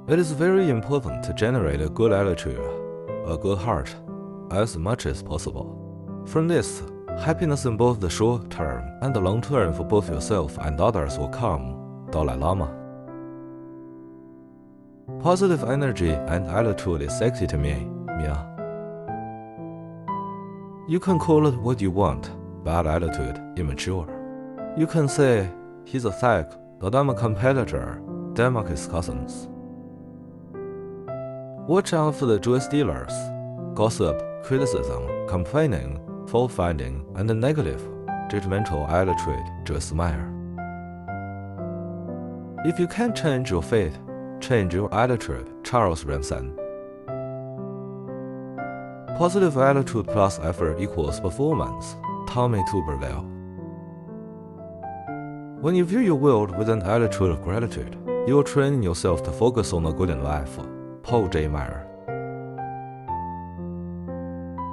It is very important to generate a good attitude, a good heart, as much as possible. From this, happiness in both the short term and the long term for both yourself and others will come. Dalai Lama. Positive energy and attitude is sexy to me, Mia. You can call it what you want, bad attitude, immature. You can say, he's a thug, that I'm a competitor, Denmark is cousins. Watch out for the joy stealers, gossip, criticism, complaining, fault-finding, and the negative, judgmental attitude, just smile. If you can't change your fate, change your attitude, Charles Ranson. Positive attitude plus effort equals performance, Tommy Tuberville. When you view your world with an attitude of gratitude, you are training yourself to focus on the good in life, Paul J. Meyer.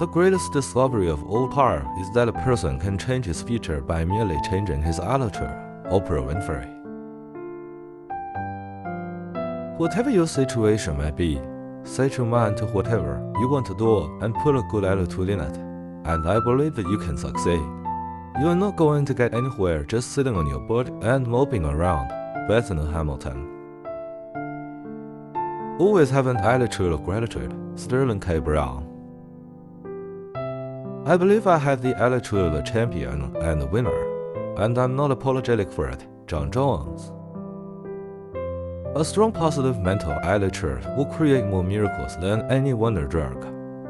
The greatest discovery of all time is that a person can change his future by merely changing his attitude, Oprah Winfrey. Whatever your situation may be, set your mind to whatever you want to do and put a good attitude in it, and I believe that you can succeed. You are not going to get anywhere just sitting on your butt and moping around, Bethany Hamilton. Always have an attitude of gratitude, Sterling K. Brown. I believe I have the attitude of a champion and a winner, and I'm not apologetic for it, John Jones. A strong positive mental attitude will create more miracles than any wonder drug,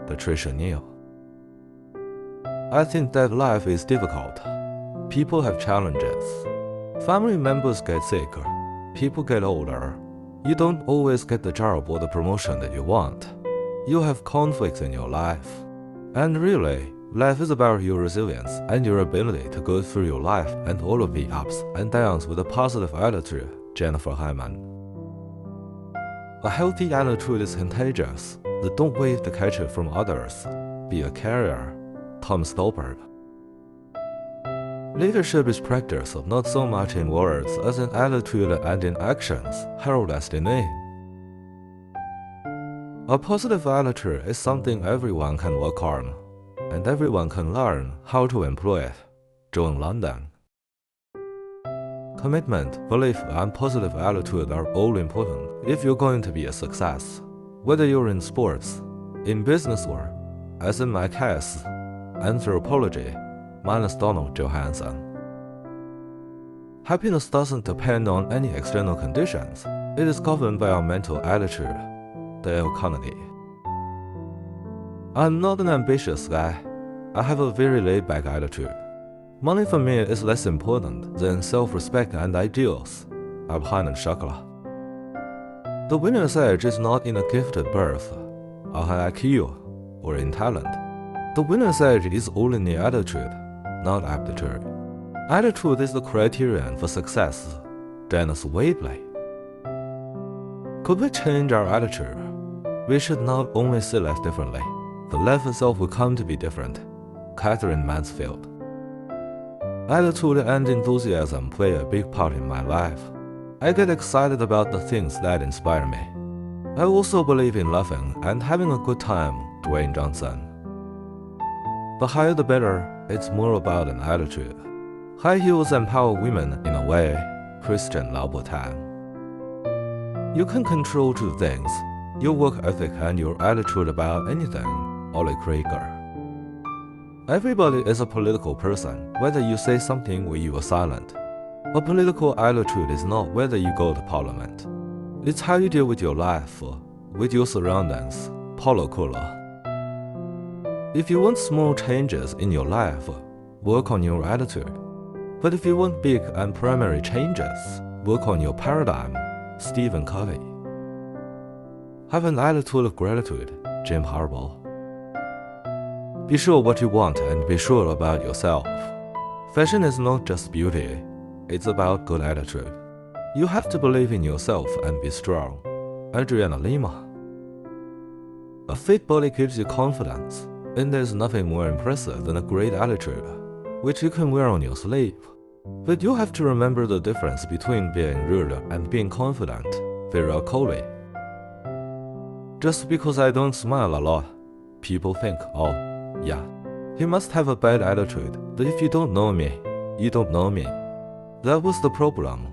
Patricia Neal. I think that life is difficult. People have challenges. Family members get sicker. People get older. You don't always get the job or the promotion that you want. You have conflicts in your life. And really, life is about your resilience and your ability to go through your life and all of the ups and downs with a positive attitude, Jennifer Hyman. A healthy attitude is contagious. Don't wait to catch it from others. Be a carrier, Tom Stolberg. Leadership is practice, not so much in words as in attitude and in actions, Harold Astinay. A positive attitude is something everyone can work on, and everyone can learn how to employ it, John London. Commitment, belief, and positive attitude are all important if you're going to be a success, whether you're in sports, in business or, as in my case, anthropology, minus Donald Johansson. Happiness doesn't depend on any external conditions. It is governed by our mental attitude, Dale Carnegie. I'm not an ambitious guy. I have a very laid-back attitude. Money for me is less important than self-respect and ideals, Abhan and Shakla. The winner's edge is not in a gifted birth, a high IQ, or in talent. The winner's edge is all in the attitude, not aptitude. Attitude is the criterion for success, Dennis Waitley. Could we change our attitude? We should not only see life differently, the life itself will come to be different, Catherine Mansfield. Attitude and enthusiasm play a big part in my life. I get excited about the things that inspire me. I also believe in laughing and having a good time, Dwayne Johnson. The higher the better, it's more about an attitude. High heels empower women in a way, Christian Louboutin. You can control two things, your work ethic and your attitude about anything, Ollie Krieger. Everybody is a political person, whether you say something or you are silent. A political attitude is not whether you go to parliament. It's how you deal with your life, with your surroundings, Paulo Coelho. If you want small changes in your life, work on your attitude. But if you want big and primary changes, work on your paradigm, Stephen Covey. Have an attitude of gratitude, Jim Harbaugh. Be sure what you want and be sure about yourself. Fashion is not just beauty, it's about good attitude. You have to believe in yourself and be strong. Adriana Lima. A fit body gives you confidence, and there's nothing more impressive than a great attitude, which you can wear on your sleeve. But you have to remember the difference between being rude and being confident, Virat Kohli. Just because I don't smile a lot, people think, oh, yeah, he must have a bad attitude. But if you don't know me, you don't know me. That was the problem.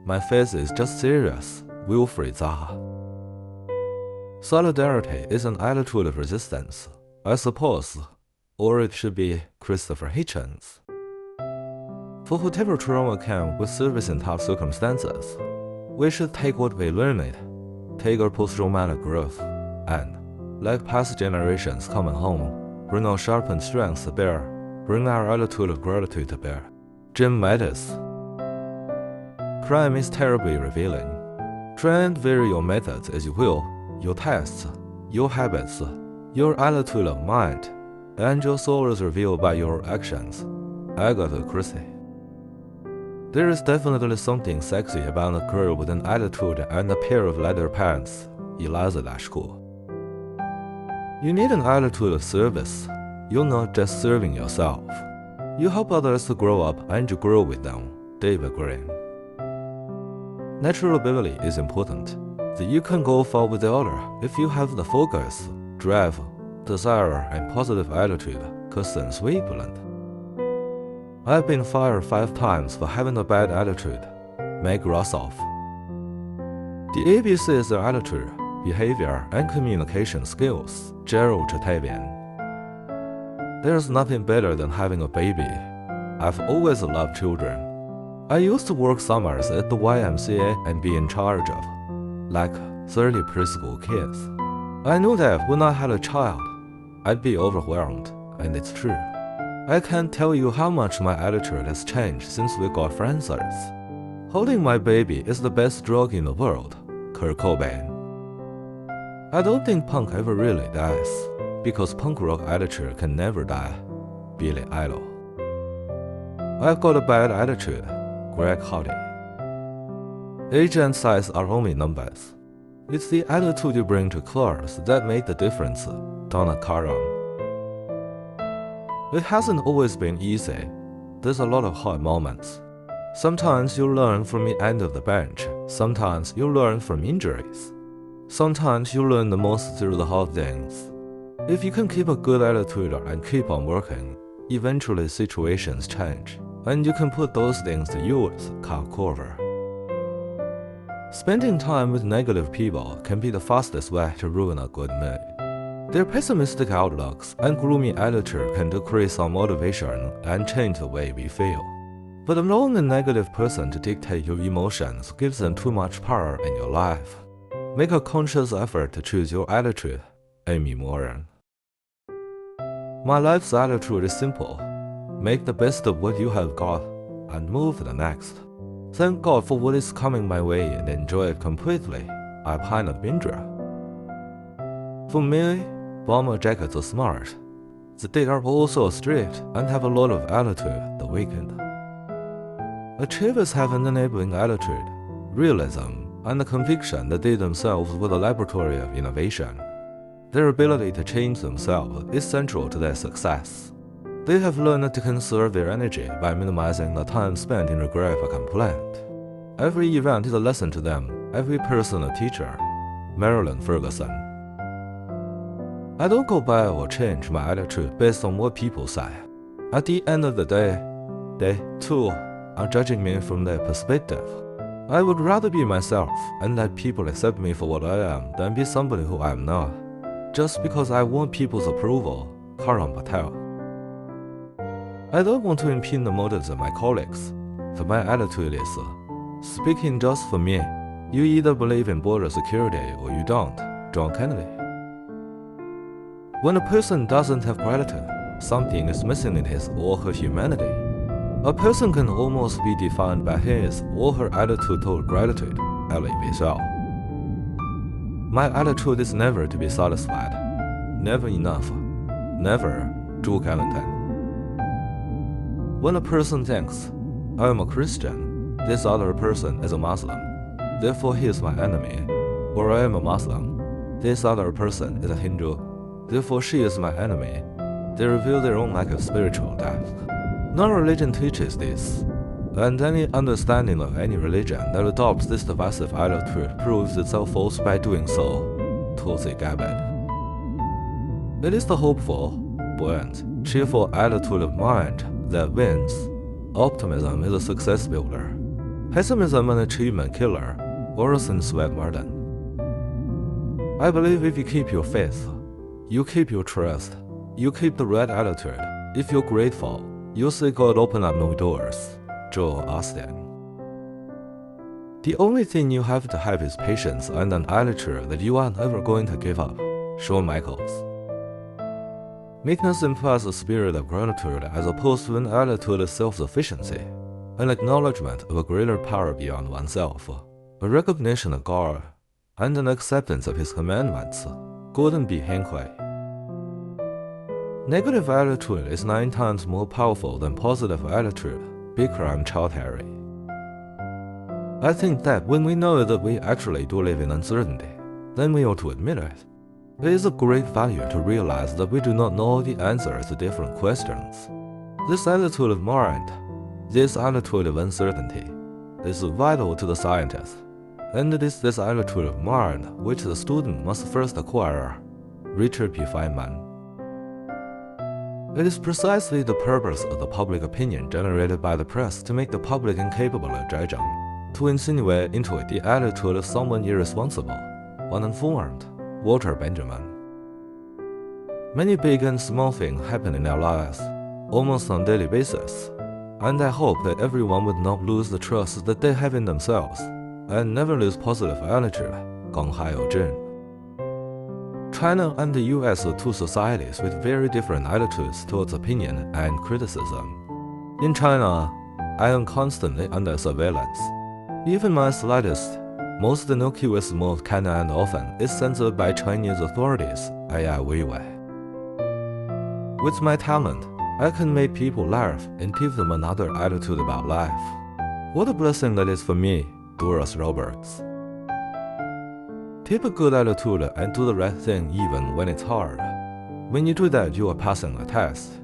My face is just serious, Wilfried Zaha. Solidarity is an attitude of resistance, I suppose, or it should be Christopher Hitchens. For whatever trauma came with service in tough circumstances, we should take what we learned, take our post-traumatic growth, and, like past generations coming home, bring our sharpened strengths to bear, bring our attitude of gratitude to bear. Jim Mattis. Crime is terribly revealing. Try and vary your methods as you will, your tastes, your habits, your attitude of mind, and your soul is revealed by your actions. Agatha Christie. There is definitely something sexy about a girl with an attitude and a pair of leather pants. Eliza Dushku. You need an attitude of service. You're not just serving yourself. You help others to grow up and you grow with them. David Green. Natural ability is important. That you can go far with the other if you have the focus, drive, desire, and positive attitude. Kirsten Swiftland. I've been fired 5 times for having a bad attitude. Meg Rossoff. The ABCs are attitude, behavior, and communication skills. Gerald Chatavian. There's nothing better than having a baby. I've always loved children. I used to work summers at the YMCA and be in charge of, like, 30 preschool kids. I knew that when I had a child, I'd be overwhelmed, and it's true. I can't tell you how much my attitude has changed since we got Francers. Holding my baby is the best drug in the world. Kurt Cobain. I don't think punk ever really dies, because punk rock attitude can never die. Billy Idol. I've got a bad attitude. Greg Hardy. Age and size are only numbers. It's the attitude you bring to cars that made the difference. Donna Karan. It hasn't always been easy. There's a lot of hard moments. Sometimes you learn from the end of the bench. Sometimes you learn from injuries. Sometimes you learn the most through the hard things. If you can keep a good attitude and keep on working, eventually situations change, and you can put those things to use. Kyle Korver. Spending time with negative people can be the fastest way to ruin a good mood. Their pessimistic outlooks and gloomy attitude can decrease our motivation and change the way we feel. But allowing a negative person to dictate your emotions gives them too much power in your life. Make a conscious effort to choose your attitude. Amy Moran. My life's attitude is simple. Make the best of what you have got and move to the next. Thank God for what is coming my way and enjoy it completely. Alpina Bindra. For me, bomber jackets are smart. They are also strict and have a lot of attitude. The Weeknd. Achievers have an enabling attitude, realism, and the conviction that they themselves were the laboratory of innovation. Their ability to change themselves is central to their success. They have learned to conserve their energy by minimizing the time spent in regret or complaint. Every event is a lesson to them, every person a teacher. Marilyn Ferguson. I don't go by or change my attitude based on what people say. At the end of the day, they, too, are judging me from their perspective. I would rather be myself and let people accept me for what I am than be somebody who I am not, just because I want people's approval. Karan Patel. I don't want to impede the motives of my colleagues, but my attitude is, speaking just for me, you either believe in border security or you don't. John Kennedy. When a person doesn't have gratitude, something is missing in his or her humanity. A person can almost be defined by his or her attitude toward gratitude. Elie Wiesel. My attitude is never to be satisfied, never enough, never. Drew Gallantan. When a person thinks, I am a Christian, this other person is a Muslim, therefore he is my enemy, or I am a Muslim, this other person is a Hindu, therefore she is my enemy, they reveal their own lack of spiritual depth. No religion teaches this, and any understanding of any religion that adopts this divisive attitude proves itself false by doing so. Tulsi Gabbard. It is the hopeful, buoyant, cheerful attitude of mind that wins. Optimism is a success builder. Pessimism an achievement killer, worse than Sweat Martin. I believe if you keep your faith, you keep your trust, you keep the right attitude, if you're grateful, you'll see God open up new doors. Joel Osteen. The only thing you have to have is patience and an attitude that you are never going to give up. Shawn Michaels. Meekness implies a spirit of gratitude as opposed to an attitude of self-sufficiency, an acknowledgement of a greater power beyond oneself, a recognition of God, and an acceptance of His commandments. Gordon B. Hinckley. Negative attitude is 9 times more powerful than positive attitude. Bikram Choudhury. I think that when we know that we actually do live in uncertainty, then we ought to admit it. It is of great value to realize that we do not know the answers to different questions. This attitude of mind, this attitude of uncertainty, is vital to the scientist, and it is this attitude of mind which the student must first acquire. Richard P. Feynman. It is precisely the purpose of the public opinion generated by the press to make the public incapable of judging, to insinuate into it the attitude of someone irresponsible, uninformed. Walter Benjamin. Many big and small things happen in our lives, almost on a daily basis, and I hope that everyone would not lose the trust that they have in themselves, and never lose positive attitude. Gong Haiyou-jin. China and the US are two societies with very different attitudes towards opinion and criticism. In China, I am constantly under surveillance. Even my slightest, most innocuous move can and often is censored by Chinese authorities. Ai Weiwei. With my talent, I can make people laugh and give them another attitude about life. What a blessing that is for me, Doris Roberts. Keep a good attitude and do the right thing even when it's hard. When you do that, you are passing the test.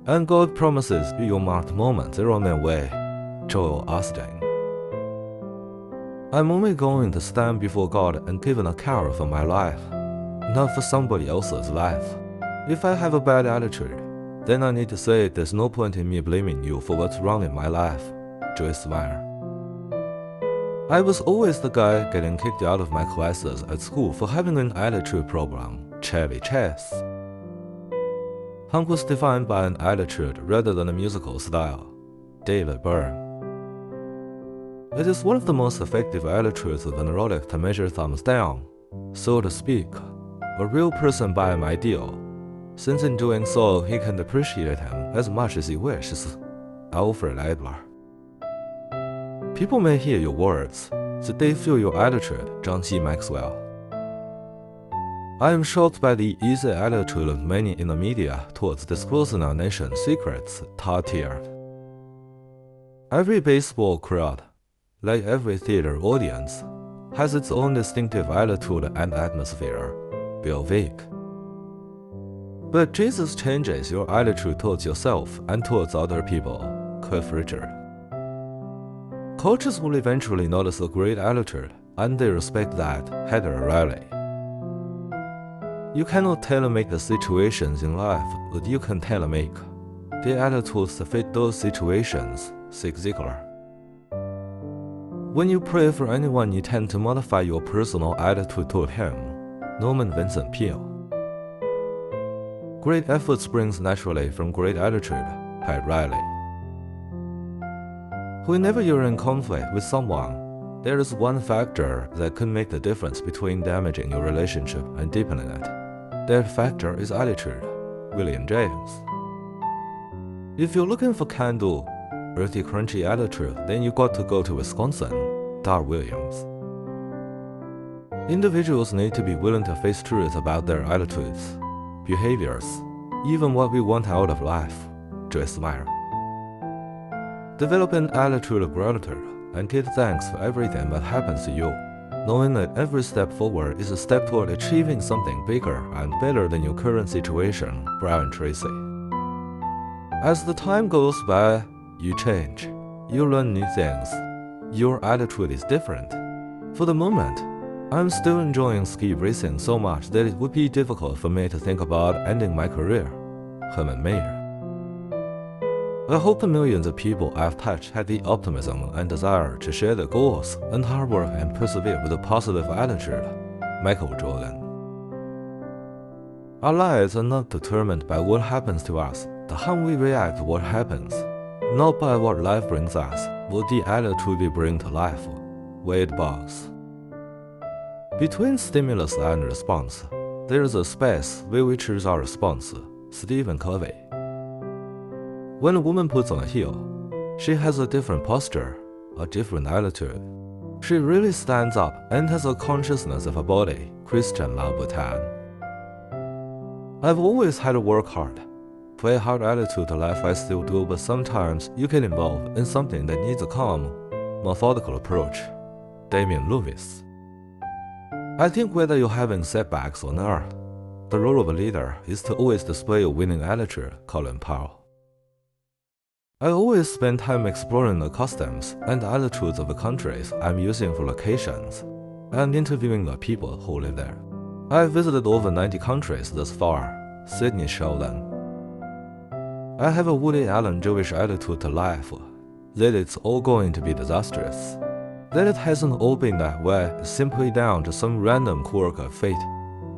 And God promises you your marked moments are on their way. Joel Osteen. I'm only going to stand before God and give an account for my life, not for somebody else's life. If I have a bad attitude, then I need to say there's no point in me blaming you for what's wrong in my life. Joyce Meyer. I was always the guy getting kicked out of my classes at school for having an attitude problem. Chevy Chase. Punk was defined by an attitude rather than a musical style. David Byrne. It is one of the most effective attitudes of a neurotic to measure thumbs down, so to speak, a real person by an ideal, since in doing so he can appreciate him as much as he wishes. Alfred Adler. People may hear your words, so they feel your attitude. John C. Maxwell. I am shocked by the easy attitude of many in the media towards disclosing our nation's secrets. Todd Tier. Every baseball crowd, like every theater audience, has its own distinctive attitude and atmosphere. Bill Vick. But Jesus changes your attitude towards yourself and towards other people. Cliff Richard. Coaches will eventually notice a great attitude, and they respect that. Heather Riley. You cannot tailor-make the situations in life, but you can tailor-make the attitudes to fit those situations. Zig Ziglar. When you pray for anyone, you tend to modify your personal attitude toward him. Norman Vincent Peale. Great effort springs naturally from great attitude. Pat Riley. Whenever you're in conflict with someone, there is one factor that can make the difference between damaging your relationship and deepening it. That factor is attitude. William James. If you're looking for candle, earthy, crunchy attitude, then you got to go to Wisconsin. Dar Williams. Individuals need to be willing to face truth about their attitudes, behaviors, even what we want out of life. Joyce Meyer. Develop an attitude of gratitude and give thanks for everything that happens to you, knowing that every step forward is a step toward achieving something bigger and better than your current situation. Brian Tracy. As the time goes by, you change. You learn new things. Your attitude is different. For the moment, I'm still enjoying ski racing so much that it would be difficult for me to think about ending my career. Herman Maier. I hope the millions of people I've touched had the optimism and desire to share their goals and hard work and persevere with a positive attitude. Michael Jordan. Our lives are not determined by what happens to us, but how we react to what happens, not by what life brings us, but the attitude we bring to life. Wade Boggs. Between stimulus and response, there is a space where we choose our response. Stephen Covey. When a woman puts on a heel, she has a different posture, a different attitude. She really stands up and has a consciousness of her body. Christian Louboutin. I've always had to work hard. For a hard attitude to life I still do, but sometimes you get involved in something that needs a calm, methodical approach. Damien Lewis. I think whether you're having setbacks or not, the role of a leader is to always display a winning attitude. Colin Powell. I always spend time exploring the customs and attitudes of the countries I'm using for locations, and interviewing the people who live there. I've visited over 90 countries thus far. Sidney Sheldon. I have a Woody Allen Jewish attitude to life, that it's all going to be disastrous. That it hasn't all been that way simply down to some random quirk of fate.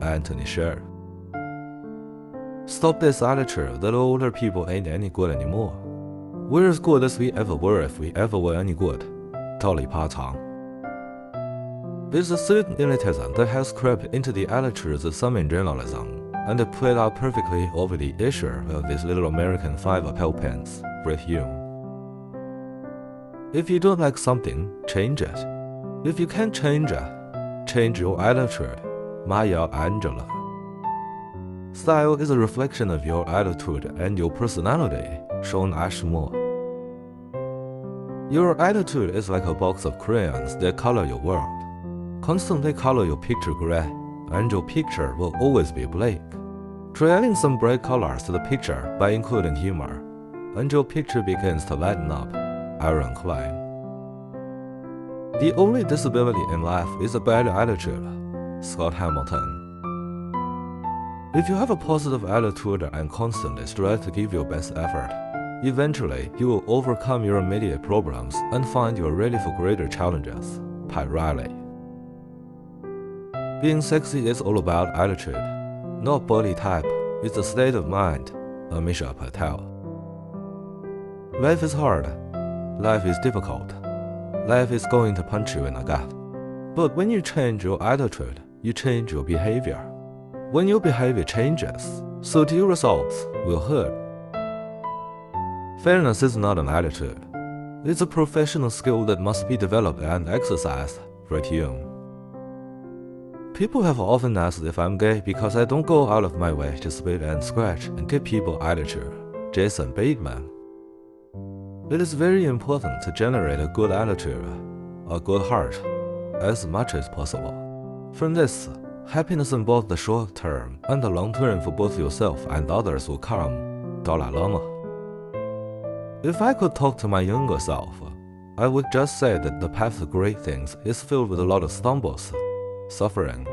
Anthony Sher. Stop this attitude that older people ain't any good anymore. We're as good as we ever were if we ever were any good. Dolly Parton. There's a certain elitism that has crept into the attitudes of some in journalism, and it played out perfectly over the issue of these little American 5 lapel pins. Brit Hume. If you don't like something, change it. If you can't change it, change your attitude. Maya Angelou. Style is a reflection of your attitude and your personality. Shawn Ashmore. Your attitude is like a box of crayons that color your world. Constantly color your picture gray, and your picture will always be black. Try adding some bright colors to the picture by including humor, and your picture begins to lighten up. Aaron Klein. The only disability in life is a bad attitude. Scott Hamilton. If you have a positive attitude and constantly strive to give your best effort, eventually you will overcome your immediate problems and find you are ready for greater challenges. Pat Riley. Being sexy is all about attitude, not body type. It's a state of mind. Amisha Patel. Life is hard. Life is difficult. Life is going to punch you in the gut. But when you change your attitude, you change your behavior. When your behavior changes, so do your results will hurt. Fairness is not an attitude. It's a professional skill that must be developed and exercised. Brit Hume. People have often asked if I'm gay because I don't go out of my way to spit and scratch and give people attitude. Jason Bateman. It is very important to generate a good attitude, a good heart, as much as possible. From this, happiness in both the short term and the long term for both yourself and others will come. Dalai Lama. If I could talk to my younger self, I would just say that the path to great things is filled with a lot of stumbles, suffering,